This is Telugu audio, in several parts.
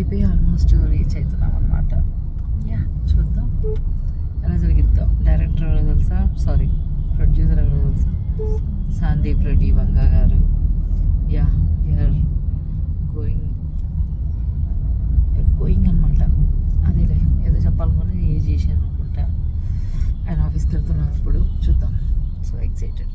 ఏపీ ఆల్మోస్ట్ రీచ్ అవుతున్నాం అనమాట. యా చూద్దాం ఎలా జరిగిద్దాం. డైరెక్టర్ ఎవరో తెలుసా, సారీ ప్రొడ్యూసర్ ఎవరో తెలుసా, సందీప్ రెడ్డి వంగా గారు. యా యూఆర్ గోయింగ్ అనమాట. అదేలే ఏదో చెప్పాలనుకుని ఏం చేశాను అనుకుంటా. ఆయన ఆఫీస్కి వెళ్తున్నాం ఇప్పుడు, చూద్దాం. So excited.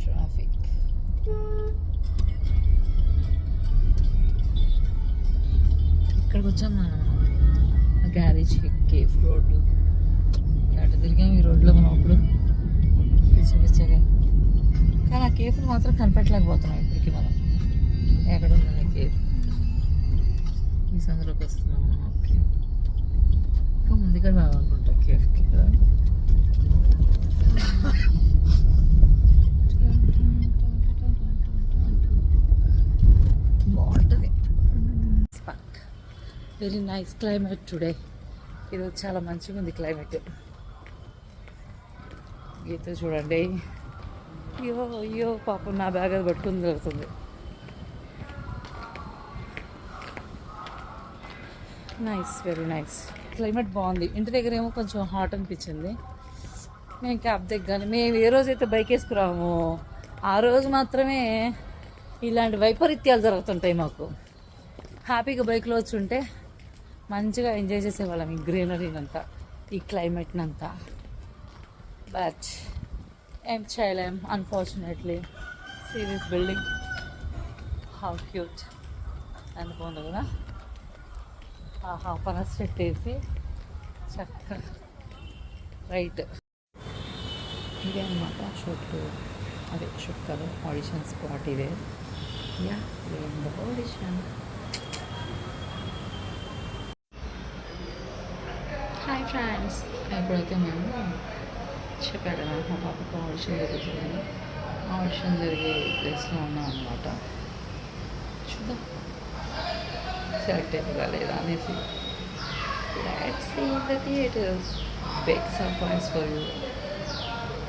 ట్రాఫిక్ ఇక్కడికి వచ్చాం మనం, గ్యారేజ్ కేఫ్ రోడ్డు. అటు తిరిగాం ఈ రోడ్లో మనం అప్పుడు పిచ్చగా. కానీ ఆ కేఫ్ని మాత్రం కనిపెట్టలేకపోతున్నాం ఇప్పటికీ మనం. ఎక్కడ ఉందని కేఫ్? ఈ సందులోకి వస్తున్నాం మనం. ఓకే, ఇంకా ముందుగా రావాలనుకుంటా కేఫ్కి కదా. బాగుంటుంది. Very nice climate today. ఈరోజు చాలా మంచిగా ఉంది క్లైమేట్. గీత చూడండి, అయ్యో అయ్యో పాపం నా బ్యాగ్ అది పట్టుకుని జరుగుతుంది. Nice, very nice. క్లైమేట్ బాగుంది. ఇంటి దగ్గర ఏమో కొంచెం హాట్ అనిపించింది. మేము క్యాబ్ దిగ్గానే, మేము ఏ రోజైతే బైక్ వేసుకురాము ఆ రోజు మాత్రమే ఇలాంటి వైపరీత్యాలు జరుగుతుంటాయి మాకు. హ్యాపీగా బైక్లో వచ్చి ఉంటే మంచిగా ఎంజాయ్ చేసేవాళ్ళం ఈ గ్రీనరీనంతా, ఈ క్లైమేట్నంతా. బట్ ఏం చేయలేం, unfortunately. Serious building, how cute. ఎంత బాగుంది కదా. ఆహా, పనస్ పెట్టేసి చక్కగా రైట్. ఇదే అనమాట షూట్లు, అదే షూట్ కదా, ఆడిషన్ స్పాట్ ఇదే. Yeah, audition. హాయ్ ఫ్రెండ్స్, ఇప్పుడైతే మేము చెప్పాను కదా మా పాపకు ఆడిషన్ జరుగుతుందని. ఆడిషన్ జరిగే ప్లేస్లో ఉన్నాం అనమాట. చూద్దాం సెలెక్ట్ అవుతుందా లేదా అనేసి. Let's see in the theatres. Big surprise for you.